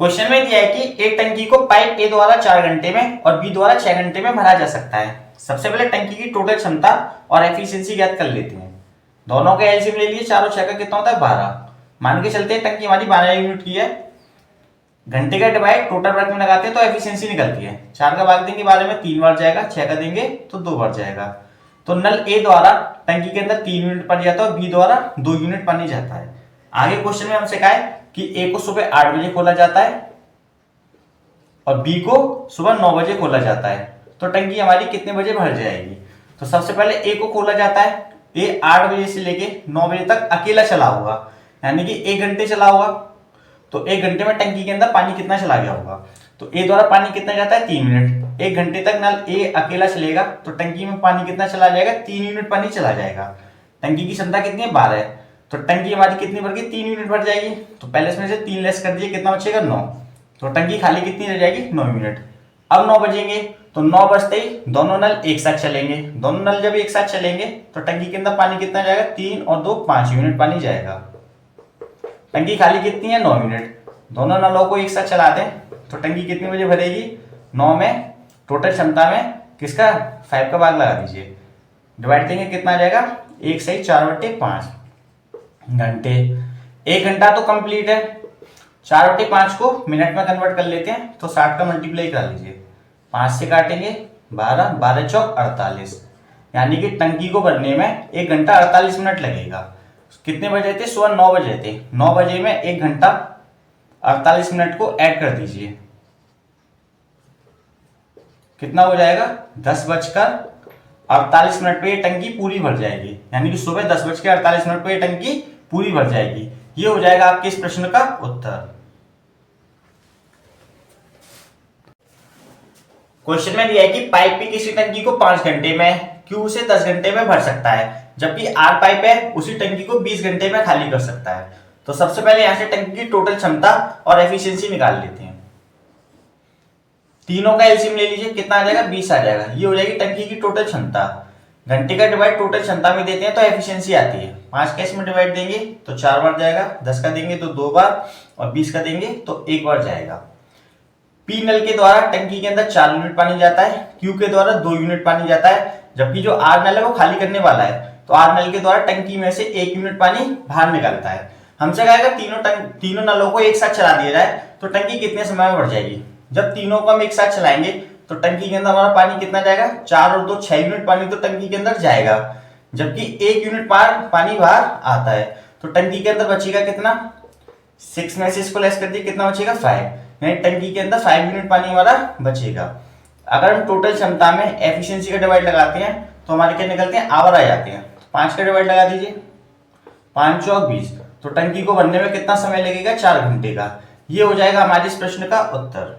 Question में दिया है कि एक टंकी को पाइप ए द्वारा 4 घंटे में और बी द्वारा 6 घंटे में भरा जा सकता है। सबसे पहले टंकी की टोटल क्षमता और एफिशिएंसी ज्ञात कर लेते हैं। दोनों का एलसीएम ले लिए, 4 और 6 का कितना होता है 12। मान के चलते हैं टंकी हमारी 12 यूनिट की है। घंटे का डिवाइड टोटल वर्क में लगाते हैं तो एफिशिएंसी निकलती है। 4 का भाग देंगे 12 में 3 बार जाएगा, 6 का देंगे तो 2 बार जाएगा। तो नल ए द्वारा टंकी के अंदर 3 यूनिट पानी जाता है और बी द्वारा 2 यूनिट पानी जाता है। आगे क्वेश्चन में हमसे कहा है कि ए को सुबह 8 बजे खोला जाता है और बी को सुबह 9 बजे खोला जाता है। तो टंकी हमारी कितने बजे भर जाएगी? तो सबसे पहले ए को खोला जाता है। ए 8 बजे से लेके 9 बजे तक अकेला चला होगा, यानी कि 1 घंटे चला होगा। तो 1 घंटे में टंकी के अंदर पानी कितना चला गया होगा? तो ए द्वारा पानी कितना जाता है 3 यूनिट। 1 घंटे तक नल ए अकेला चलेगा तो टंकी में पानी कितना चला जाएगा? 3 यूनिट पानी चला जाएगा। टंकी की क्षमता कितनी है? 12 है। तो टंकी हमारी कितनी भर गई? 3 यूनिट भर जाएगी। तो पहले इसमें से 3 लेस कर दिए, कितना बचेगा? 9। तो टंकी खाली कितनी रह जाएगी? 9 यूनिट। अब 9 बजेंगे तो 9 बजते ही दोनों नल एक साथ चलेंगे। दोनों नल जब एक साथ चलेंगे तो टंकी के अंदर पानी कितना जाएगा? 3 और 2 5 यूनिट पानी जाएगा। टंकी खाली कितनी है? 9 यूनिट। दोनों नलों को एक साथ चला दें तो टंकी कितनी बजे भरेगी? 9 में टोटल क्षमता में किसका 5 का भाग लगा दीजिए, डिवाइड देंगे कितना आ जाएगा? 1 सही 4/5 घंटे। 1 घंटा तो कंप्लीट है। 4/5 को मिनट में कन्वर्ट कर लेते हैं तो 60 का मल्टीप्लाई कर लीजिए। 5 से काटेंगे 12, 12 चौक 48, यानी कि टंकी को भरने में 1 घंटा 48 मिनट लगेगा। कितने बजे थे? सुबह 9 बजे थे। 9 बजे में 1 घंटा 48 मिनट को ऐड कर दीजिए, कितना हो जाएगा? 10:48 पे ये टंकी पूरी भर जाएगी, यानी कि सुबह 10:48 पे ये टंकी पूरी भर जाएगी। ये हो जाएगा आपके इस प्रश्न का उत्तर। क्वेश्चन में दिया है कि पाइप भी किसी टंकी को 5 घंटे में, क्यू से 10 घंटे में भर सकता है, जबकि आर पाइप है उसी टंकी को 20 घंटे में खाली कर सकता है। तो सबसे पहले यहां से टंकी की टोटल क्षमता और एफिशिएंसी निकाल लेते हैं। तीनों का एलसीएम ले लीजिए, कितना आ जाएगा? 20 आ जाएगा। ये हो जाएगी टंकी की टोटल क्षमता। घंटे का डिवाइड टोटल क्षमता में देते हैं तो एफिशिएंसी आती है। 5 का इसमें डिवाइड देंगे तो 4 बार जाएगा, 10 का देंगे तो 2 बार और 20 का देंगे तो 1 बार जाएगा। पी नल के द्वारा टंकी के अंदर 4 यूनिट पानी जाता है, क्यू के द्वारा 2 यूनिट पानी जाता है, जबकि जो आर नल है वो खाली करने वाला है। तो आर नल के द्वारा टंकी में से 1 यूनिट पानी बाहर निकलता है। हमसे कहेगा तीनों नलों को एक साथ चला दिया जाए तो टंकी कितने समय में भर जाएगी? जब तीनों को हम एक साथ चलाएंगे तो टंकी के अंदर हमारा पानी कितना जाएगा? 4 और 2 6 यूनिट पानी तो टंकी के अंदर जाएगा, जबकि 1 यूनिट पानी बाहर आता है। तो टंकी के अंदर बचेगा कितना? 6 में से इसको लेस कर दिए, कितना बचेगा? 5। यानी टंकी के अंदर 5 यूनिट पानी हमारा बचेगा। अगर हम टोटल क्षमता में एफिशिएंसी का डिवाइड लगाते हैं तो हमारे क्या निकलते हैं? आवर आ जाते हैं। 5 का डिवाइड लगा दीजिए, 5 चौक 20। तो टंकी को भरने में कितना समय लगेगा? 4 घंटे का। ये हो जाएगा हमारे इस प्रश्न का उत्तर।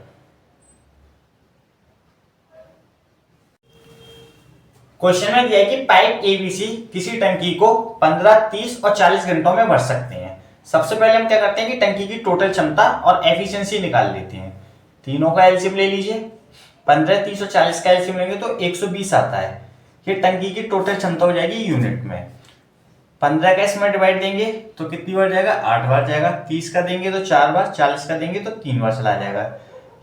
क्वेश्चन में दिया है कि पाइप एबीसी किसी टंकी को 15, 30 और 40 घंटों में भर सकते हैं। सबसे पहले हम क्या करते हैं कि टंकी की टोटल क्षमता और एफिशिएंसी निकाल लेते हैं। तीनों का एलसीएम ले लीजिए, 15, 30 और 40 का एलसीएम लेंगे तो 120 आता है। ये टंकी की टोटल क्षमता हो जाएगी यूनिट में। 15 का इसमें डिवाइड देंगे तो कितनी बार जाएगा? 8 बार जाएगा। 30 का देंगे तो 4 बार, 40 का देंगे तो 3 बार चला जाएगा।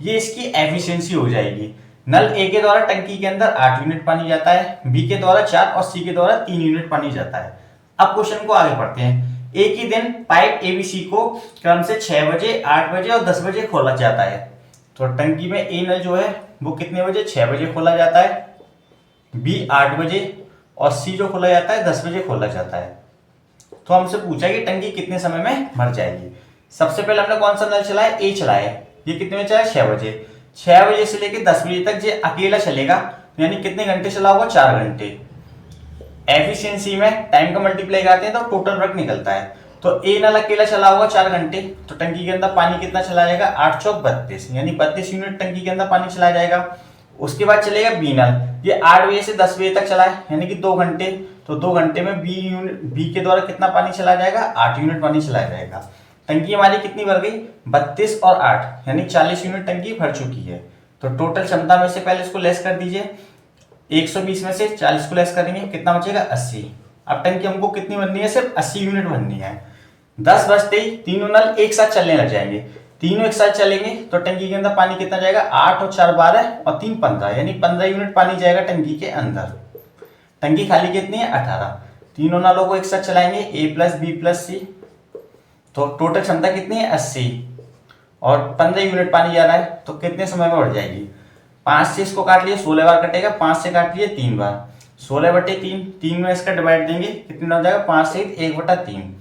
ये इसकी एफिशिएंसी हो जाएगी। नल ए के द्वारा टंकी के अंदर 8 यूनिट पानी जाता है, बी के द्वारा 4 और सी के द्वारा 3 यूनिट पानी जाता है। अब क्वेश्चन को आगे पढ़ते हैं। एक ही दिन पाइप एबीसी को क्रम से 6 बजे, 8 बजे और 10 बजे खोला जाता है। तो टंकी में ए नल जो है वो कितने बजे? 6 बजे खोला जाता है, बी 8 बजे और सी जो खोला जाता है 10 बजे खोला जाता है। तो हमसे पूछा कि टंकी कितने समय में भर जाएगी। सबसे पहले हमने कौन सा नल चलाया? ए चलाया। ये कितने बजे चला? 6 बजे। 6 बजे से लेकर 10 बजे तक ये अकेला चलेगा, यानी कितने घंटे चला होगा? 4 घंटे। एफिशिएंसी में टाइम का मल्टीप्लाई करते हैं तो टोटल वर्क निकलता है। तो ए नल अकेला चला होगा 4 घंटे, तो टंकी के अंदर पानी कितना चला जाएगा? 8 चौक 32, यानी 32 यूनिट टंकी के अंदर पानी चला जाएगा। उसके बाद चलेगा बी नल, ये 8 बजे से 10 बजे तक चला है, यानी कि 2 घंटे। तो 2 घंटे में बी के द्वारा कितना पानी चला जाएगा? 8 यूनिट पानी चला जाएगा। टंकी हमारी कितनी भर गई? 32 और 8, यानी 40 यूनिट टंकी भर चुकी है। तो टोटल क्षमता में से पहले इसको लेस कर दीजिए, 120 में से 40 को लेस करेंगे, कितना बचेगा? 80। अब टंकी हमको कितनी भरनी है? सिर्फ 80 यूनिट भरनी है। 10 बजते ही तीनों नल एक साथ चलने लग जाएंगे, तीनों एक साथ चलेंगे तो टंकी के अंदर पानी कितना जाएगा, 8 और 4 12 और 3 15, यानी 15 यूनिट पानी जाएगा टंकी के अंदर। टंकी खाली कितनी है, 18। तीनों नालों को एक साथ चलाएंगे, A प्लस बी प्लस सी, तो टोटल क्षमता कितनी है, 80, और 15 यूनिट पानी जा रहा है, तो कितने समय में बढ़ जाएगी। 5 से इसको काट लिए, 16 बार कटेगा, 5 से काट लिए 3 बार, 16/3, 3 में इसका डिवाइड देंगे, कितना हो जाएगा, 5 से 1/3।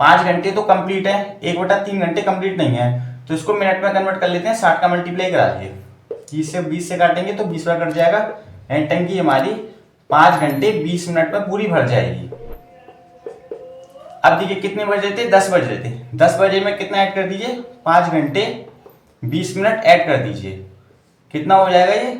5 घंटे तो कंप्लीट है, 1/3 घंटे कंप्लीट नहीं है, तो इसको मिनट में कन्वर्ट कर लेते हैं, 60 का मल्टीप्लाई करा दिए, 30 से 20 से काटेंगे तो 20 बार कट जाएगा, एंड टंकी हमारी 5 घंटे 20 मिनट में पूरी भर जाएगी। अब देखिए कितने बज रहे थे, 10 बज रहे थे, 10 बजे में कितना ऐड कर दीजिए, 5 घंटे 20 मिनट ऐड कर दीजिए, कितना हो जाएगा ये,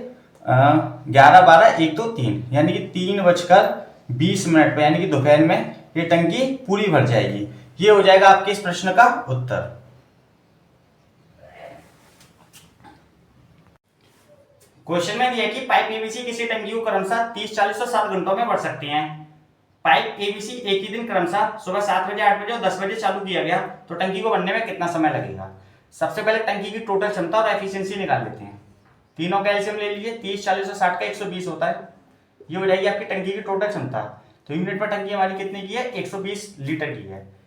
11 12 1 2 3, यानी कि 3:20 पे, यानी कि दोपहर में ये टंकी पूरी भर जाएगी। ये हो जाएगा आपके इस प्रश्न का उत्तर। क्वेश्चन में दिया कि पाइप एबीसी किसी टंकी को क्रमशः 30 40 और 7 घंटों में भर सकती हैं। पाइप एबीसी एक ही दिन क्रमशः सुबह 7 बजे 8 बजे और 10 बजे चालू किया गया, तो टंकी को भरने में कितना समय लगेगा। सबसे पहले टंकी की टोटल क्षमता और एफिशिएंसी निकाल लेते हैं। तीनों का एलसीएम ले लीजिए, 30 40 और 60 का 120 होता है, ये हो जाएगी आपकी टंकी की टोटल क्षमता। तो यूनिट पर टंकी हमारी कितने की है, 120 लीटर की है।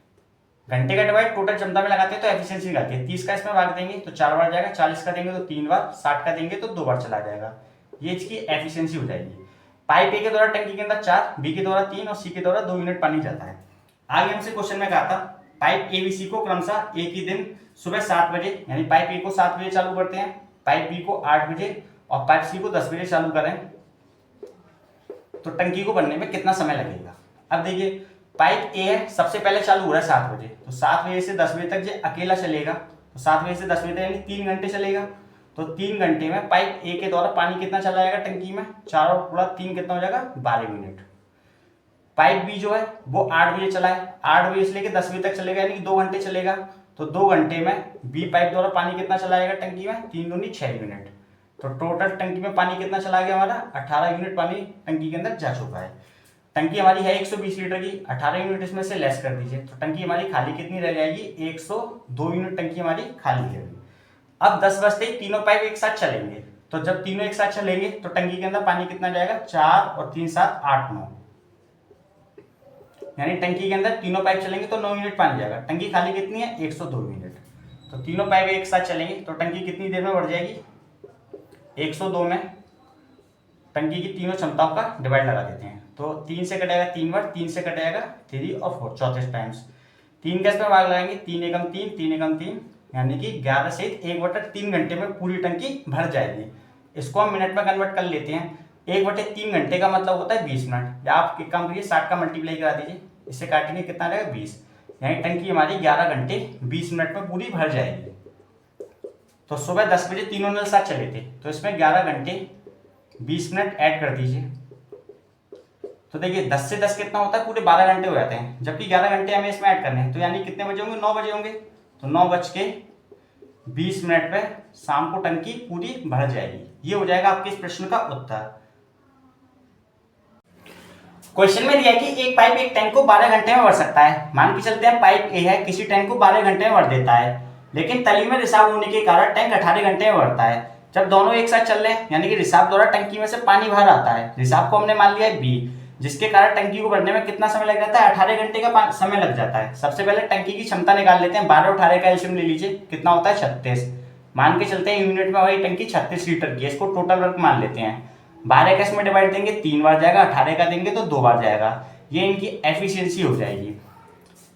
घंटे का डिवाइड टोटल क्षमता में लगाते हैं तो एफिशिएंसी निकालते हैं, 30 का इसमें भाग देंगे तो 4 बार जाएगा, 40 का देंगे तो 3 बार, 60 का देंगे तो 2 बार चला जाएगा, ये इसकी एफिशिएंसी हो जाएगी। पाइप ए के द्वारा टंकी के अंदर 4, बी के द्वारा 3 और सी के द्वारा 2 यूनिट पानी जाता है। आगे हमसे क्वेश्चन में कहा था पाइप एबीसी को क्रमशः एक ही दिन सुबह 7 बजे, यानी पाइप ए को 7 बजे चालू करते हैं, पाइप बी को 8 बजे और पाइप सी को 10 बजे चालू करें, तो टंकी को बनने में कितना समय लगेगा। अब देखिए पाइप ए है, सबसे पहले चालू हो रहा है 7 बजे, तो 7 बजे से 10 बजे तक जो अकेला चलेगा, तो 7 बजे से 10 बजे तक यानी 3 घंटे चलेगा, तो 3 घंटे में पाइप ए के द्वारा पानी कितना चला जाएगा टंकी में, 4 और पूरा 3 कितना हो जाएगा, 12 मिनट। पाइप बी जो है वो 8 बजे चला है, 8 बजे से लेकर 10 बजे तक चलेगा, यानी कि 2 घंटे चलेगा, तो 2 घंटे में बी पाइप द्वारा पानी कितना चला जाएगा टंकी में, 3 दूनी 6 यूनिट। तो टोटल टंकी में पानी कितना चला गया हमारा, 18 यूनिट पानी टंकी के अंदर जा चुका है। टंकी हमारी है 120 लीटर की, 18 यूनिट इसमें से लेस कर दीजिए, तो टंकी हमारी खाली कितनी रह जाएगी, 102 यूनिट टंकी हमारी खाली रहेगी। अब 10 बजते ही तीनों पाइप एक साथ चलेंगे, तो जब तीनों एक साथ चलेंगे तो टंकी के अंदर पानी कितना जाएगा, 4 और 3 7 8 9, यानी टंकी के अंदर तीनों पाइप चलेंगे तो 9 यूनिट पानी जाएगा। टंकी खाली कितनी है, 102 यूनिट। तो तीनों पाइप एक साथ चलेंगे तो टंकी कितनी देर में बढ़ जाएगी, 102 में टंकी की तीनों क्षमताओं का डिवाइड लगा देते हैं, तो 3 से कटेगा 3 बार, 3 से कटेगा 3 और 4 34 टाइम्स, 3 का इसमें भाग लगाएंगे, 3 एकम 3 3 एकम 3, यानी कि 11 से 1/3 घंटे में पूरी टंकी भर जाएगी। इसको हम मिनट में कन्वर्ट कर लेते हैं, 1/3 घंटे का मतलब होता है 20 मिनट, या आप एक काम करिए 60 का मल्टीप्लाई करा दीजिए, इससे काटेंगे कितना रहेगा 20, यानी टंकी हमारी 11 घंटे 20 मिनट में पूरी भर जाएगी। तो सुबह 10 बजे तीनों नल साथ चले थे, तो इसमें 11 घंटे 20 मिनट ऐड कर दीजिए, तो देखिए 10 से 10 कितना होता है, पूरे 12 घंटे हो जाते हैं, जबकि 11 घंटे हमें इसमें ऐड करने हैं, तो यानी कितने बजे होंगे, 9 बजे होंगे, तो 9:20 पे शाम को टंकी पूरी भर जाएगी। ये हो जाएगा आपके इस प्रश्न का उत्तर। क्वेश्चन में दिया है कि एक पाइप एक टैंक को 12 घंटे में भर सकता है। मान के चलते हैं पाइप ए है, किसी टैंक को 12 घंटे में भर देता है, लेकिन तली में रिसाव होने के कारण टैंक 18 घंटे में भरता है। जब दोनों एक साथ चल रहे हैं, यानी कि रिसाव द्वारा टंकी में से पानी बाहर आता है, रिसाव को हमने मान लिया है बी, जिसके कारण टंकी को भरने में कितना समय लग जाता है, 18 घंटे का समय लग जाता है। सबसे पहले टंकी की क्षमता निकाल लेते हैं, 12 और 18 का एलसीएम ले लीजिए, कितना होता है 36। मान के चलते हैं यूनिट में हमारी टंकी 36 लीटर की है, इसको टोटल वर्क मान लेते हैं। 12 का इसमें डिवाइड देंगे 3 बार जाएगा, 18 का देंगे तो 2 बार जाएगा, ये इनकी एफिशिएंसी हो जाएगी।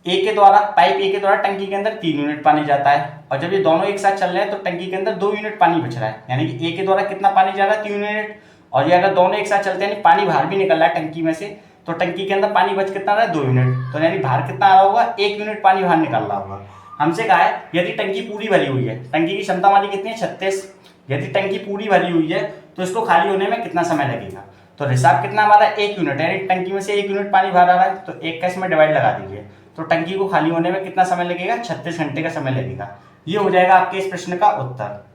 ए के द्वारा पाइप ए के द्वारा टंकी के अंदर 3 यूनिट पानी जाता है, और जब ये दोनों एक साथ चल रहे हैं तो टंकी के अंदर 2 यूनिट पानी बच रहा है, यानी कि ए के द्वारा कितना पानी जा रहा है 3 यूनिट, और ये अगर दोनों एक साथ चलते हैं यानी पानी बाहर भी निकल रहा है टंकी में से, तो टंकी के अंदर पानी बच कितना रहा है 2 यूनिट, तो यानी बाहर कितना आ रहा होगा 1 यूनिट पानी बाहर निकल रहा होगा। हमसे कहा है यदि टंकी पूरी भरी हुई है, टंकी की क्षमता हमारी कितनी है 36, यदि टंकी पूरी भरी हुई है तो इसको खाली होने में कितना समय लगेगा। तो रिसाव कितना हमारा 1 यूनिट, यानी टंकी में से 1 यूनिट पानी बाहर आ रहा है, तो 1 का इसमें डिवाइड लगा दीजिए, तो टंकी को खाली होने में कितना समय लगेगा, 36 घंटे का समय लगेगा। ये हो जाएगा आपके इस प्रश्न का उत्तर।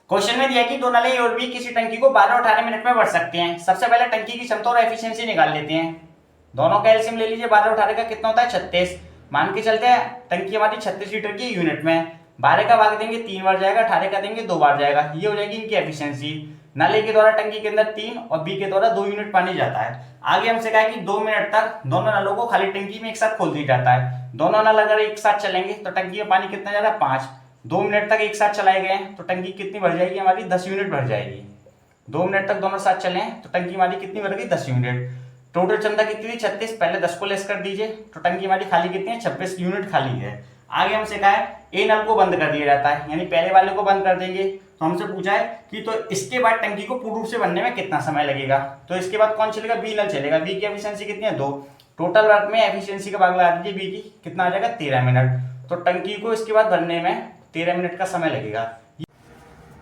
क्वेश्चन में दिया कि दो नले और भी किसी टंकी को 12 और 18 मिनट में भर सकते हैं। सबसे पहले टंकी की क्षमता और एफिशिएंसी निकाल लेते हैं। दोनों का एलसीएम ले लीजिए, 12 और 18 का कितना होता है 36, मान के चलते हैं टंकी हमारी 36 लीटर की यूनिट में, 12 का भाग देंगे 3 बार जाएगा, 18 का देंगे 2 बार जाएगा, ये हो जाएगी इनकी एफिशिएंसी। नल ए के द्वारा टंकी के अंदर 3 और बी के द्वारा 2 यूनिट पानी जाता है। आगे हमसे कहा है कि 2 मिनट तक दोनों नलों को खाली टंकी में एक साथ खोल दिया जाता है। दोनों नल अगर एक साथ चलेंगे तो टंकी में पानी कितना जा रहा है 5। 2 मिनट तक एक साथ चलाए गए तो टंकी कितनी भर जाएगी हमारी 10 यूनिट भर जाएगी। 2 मिनट तक दोनों साथ चले तो टंकी हमारी कितनी भर गई 10 यूनिट। टोटल क्षमता कितनी थी 36, पहले 10 को लेस कर दीजिए तो टंकी हमारी खाली कितनी है 26 यूनिट खाली है। आगे हमसे कहा है ए नल को बंद कर दिया जाता है, यानी पहले वाले को बंद कर देंगे। तो हमसे पूछा है कि तो इसके बाद टंकी को पूर्ण रूप से बनने में कितना समय लगेगा, तो इसके बाद कौन चलेगा बी नल चलेगा। बी की एफिशिएंसी कितनी है 2, टोटल वर्क में एफिशिएंसी का भाग लगा दीजिए बी की, कितना आ जाएगा 13 मिनट। तो टंकी को इसके बाद भरने में 13 मिनट का समय लगेगा।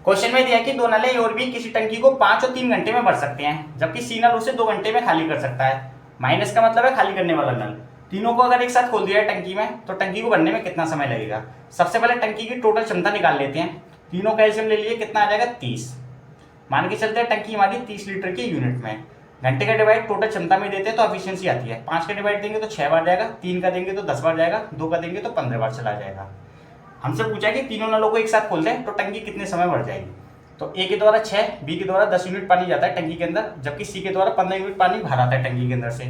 क्वेश्चन में दिया कि दो नलें ए और बी किसी टंकी को 5 और 3 घंटे में भर सकते हैं, जबकि सी नल उसे 2 घंटे में खाली कर सकता है। माइनस का मतलब है खाली करने वाला नल। तीनों को अगर एक साथ खोल दिया है टंकी में तो टंकी को भरने में कितना समय लगेगा। सबसे पहले टंकी की टोटल क्षमता निकाल लेते हैं। तीनों का एलसीएम ले लिए, कितना आ जाएगा 30। मान के चलते हैं टंकी हमारी 30 लीटर की यूनिट में, घंटे का डिवाइड टोटल क्षमता में देते हैं तो एफिशिएंसी आती है। 5 का डिवाइड देंगे तो 6 बार जाएगा, 3 का देंगे तो 10 बार जाएगा, 2 का देंगे तो 15 बार चला जाएगा। हमसे पूछा है कि तीनों नलों को एक साथ खोल दें तो टंकी कितने समय भर जाएगी। तो ए के द्वारा 6, बी के द्वारा 10 यूनिट पानी जाता है टंकी के अंदर, जबकि सी के द्वारा 15 यूनिट पानी बाहर आता है टंकी के अंदर से।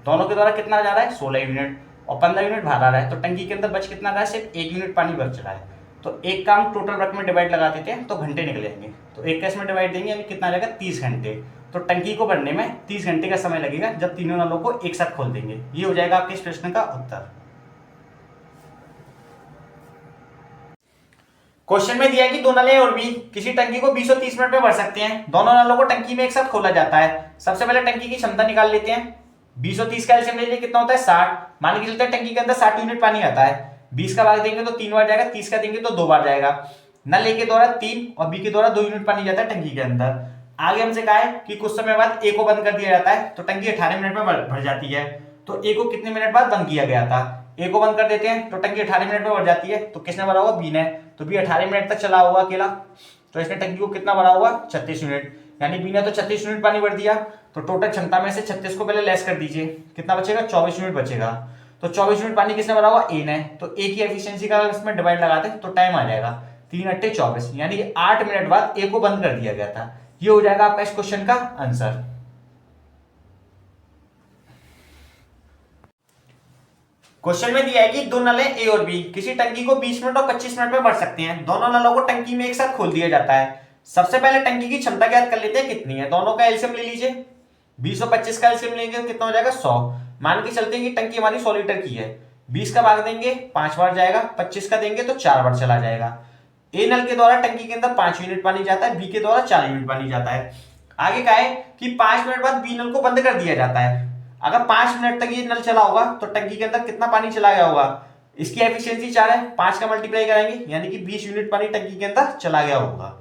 दोनों के द्वारा कितना जा रहा है 16 यूनिट और 15 यूनिट बाहर आ रहा है, तो टंकी के अंदर बच कितना रहा है सिर्फ 1 यूनिट पानी बच रहा है। तो एक काम टोटल वर्क में डिवाइड लगा देते हैं तो घंटे निकल जाएंगे, तो एक का इसमें डिवाइड देंगे यानी कितना आ जाएगा 30 घंटे। तो टंकी को भरने में 30 घंटे का समय लगेगा जब तीनों नलों को एक साथ खोल देंगे। ये हो जाएगा आपके इस प्रश्न का उत्तर। क्वेश्चन में दिया है कि दो नलें और बी किसी टंकी को 20 और 30 मिनट में भर सकते हैं। दोनों नलों को टंकी में एक साथ खोला जाता है। सबसे पहले टंकी की क्षमता निकाल लेते हैं। 20 और 30 का एलसीएम ले लिए, कितना होता है 60। मान के चलते हैं टंकी के अंदर 60 यूनिट पानी आता है। 20 का भाग देंगे तो 3 बार जाएगा, 30 का देंगे तो 2 बार जाएगा। नल ए के द्वारा 3 और बी के द्वारा 2 यूनिट पानी जाता है टंकी के अंदर। आगे हमसे कहा है कि कुछ समय बाद ए को बंद कर दिया जाता है तो टंकी 18 मिनट में भर जाती है। तो ए को कितने मिनट बाद बंद किया गया था, ए को बंद कर देते हैं तो टंकी 18 मिनट में भर जाती है। तो किसने भरा होगा बी ने, तो बी 18 मिनट तक चला हुआ अकेला, तो इसने टंकी को कितना भरा हुआ 36 यूनिट, यानी बी ने तो 36 यूनिट पानी भर दिया। तो टोटल क्षमता में से 36 को पहले लेस कर दीजिए, कितना बचेगा 24 यूनिट बचेगा। तो 24 यूनिट पानी किसने भरा हुआ ए ने, तो ए की एफिशिएंसी का इसमें डिवाइड लगाते हैं तो टाइम आ जाएगा 3 × 24, यानी 8 मिनट बाद ए को बंद कर दिया गया था। ये हो जाएगा आपका इस क्वेश्चन का आंसर। क्वेश्चन में दिया है कि दो नलें ए और बी किसी टंकी को 20 मिनट और 25 मिनट में भर सकते हैं। दोनों नलों को टंकी में एक साथ खोल दिया जाता है। सबसे पहले टंकी की क्षमता ज्ञात कर लेते हैं कितनी है। दोनों का एलसीएम ले लीजिए, 20 और 25 का एलसीएम लेंगे तो कितना हो जाएगा 100। मान के चलते हैं कि टंकी हमारी 100 लीटर की है। 20 का भाग देंगे 5 बार जाएगा, 25 का देंगे तो 4 बार चला जाएगा। ए नल के द्वारा टंकी के अंदर 5 यूनिट पानी जाता है, बी के द्वारा 4 यूनिट पानी जाता है। आगे क्या है कि 5 मिनट बाद बी नल को बंद कर दिया जाता है। अगर 5 मिनट तक ये नल चला होगा तो टंकी के अंदर कितना पानी चला गया होगा। इसकी एफिशिएंसी 4 है, 5 का मल्टीप्लाई करेंगे यानी कि 20 यूनिट पानी टंकी के अंदर चला गया होगा।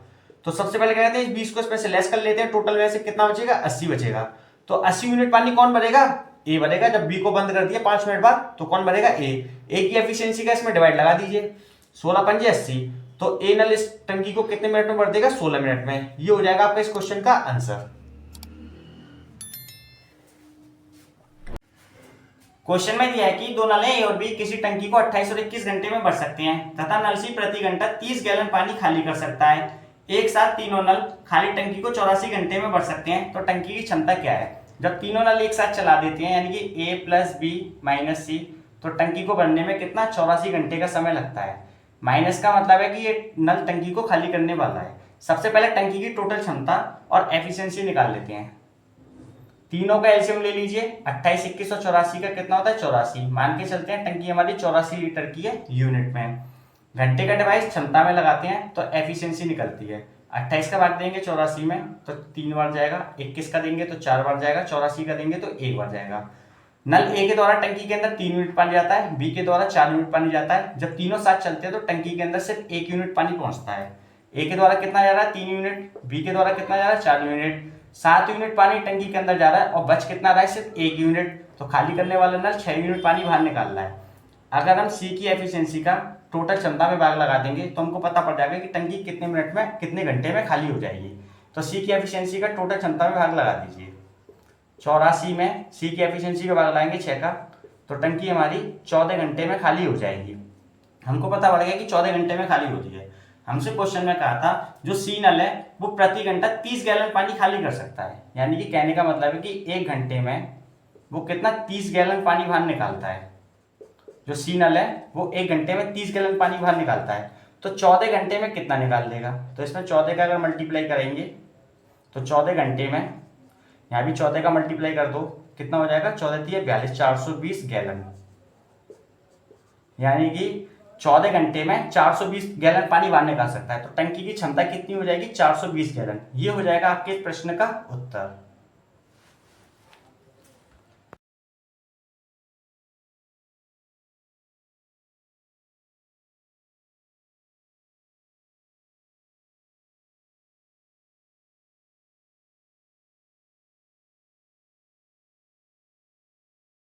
तो सबसे पहले क्या कहते हैं 20 को इसमें से लेस कर लेते हैं, टोटल में से कितना बचेगा 80 बचेगा। तो 80 यूनिट पानी कौन भरेगा ए भरेगा। जब बी को बंद कर दिया 5 मिनट बाद तो कौन भरेगा ए की एफिशिएंसी का इसमें डिवाइड लगा दीजिए, 16 पंजे 80। तो ए नल इस टंकी को कितने मिनट में भर देगा 16 मिनट में। ये हो जाएगा आपका इस क्वेश्चन का आंसर। क्वेश्चन में दिया है कि दो नलें ए और बी किसी टंकी को 28 और 21 घंटे में भर सकते हैं तथा नल सी प्रति घंटा 30 गैलन पानी खाली कर सकता है। एक साथ तीनों नल खाली टंकी को 84 घंटे में भर सकते हैं, तो टंकी की क्षमता क्या है। जब तीनों नल एक साथ चला देते हैं यानी कि ए प्लस बी माइनस सी, तो टंकी को भरने में कितना 84 घंटे का समय लगता है। माइनस का मतलब है कि ये नल टंकी को खाली करने वाला है। सबसे पहले टंकी की टोटल क्षमता और एफिशिएंसी निकाल लेते हैं। तीनों का एलसीएम ले लीजिए, 28, 21 और 84 का कितना होता है 84। मान के चलते हैं टंकी हमारी 84 लीटर की है यूनिट में। घंटे का डिवाइस क्षमता में लगाते हैं तो एफिशिएंसी निकलती है। 28 का भाग देंगे 84 में तो 3 बार जाएगा, 21 का देंगे तो 4 बार जाएगा, 84 का देंगे तो 1 बार जाएगा। नल ए के द्वारा टंकी के अंदर 3 यूनिट पानी जाता है, बी के द्वारा 4 यूनिट पानी जाता है। जब तीनों साथ चलते हैं तो टंकी के अंदर सिर्फ 1 यूनिट पानी पहुंचता है। ए के द्वारा कितना जा रहा है 3 यूनिट, बी के द्वारा कितना जा रहा है 4 यूनिट। 7 यूनिट पानी टंकी के अंदर जा रहा है और बच कितना रहा है सिर्फ 1 यूनिट। तो खाली करने वाला नल 6 यूनिट पानी बाहर निकाल रहा है। अगर हम सी की एफिशिएंसी का टोटल क्षमता में भाग लगा देंगे तो हमको पता पड़ जाएगा कि टंकी कितने मिनट में कितने घंटे में खाली हो जाएगी। तो सी की एफिशिएंसी का टोटल क्षमता में भाग लगा दीजिए। 84 में सी की एफिशिएंसी का भाग लगाएंगे 6 का तो टंकी हमारी 14 घंटे में खाली हो जाएगी। हमको पता पड़ गया कि 14 घंटे में खाली होती है। हमसे क्वेश्चन में कहा था जो सी नल है वो प्रति घंटा 30 गैलन पानी खाली कर सकता है, यानी कि कहने का मतलब है कि 1 घंटे में वो कितना 30 गैलन पानी बाहर निकालता है। जो सी नल है वो 1 घंटे में 30 गैलन पानी बाहर निकालता है, तो 14 घंटे में कितना निकाल देगा। तो इसमें 14 का अगर मल्टीप्लाई करेंगे तो 14 घंटे में, यहाँ भी 14 का मल्टीप्लाई कर दो, कितना हो जाएगा, 14 दिए 42, 420 गैलन, यानी कि 14 घंटे में 420 गैलन पानी बाहर निकाल सकता है। तो टंकी की क्षमता कितनी हो जाएगी, 420 गैलन। ये हो जाएगा आपके इस प्रश्न का उत्तर।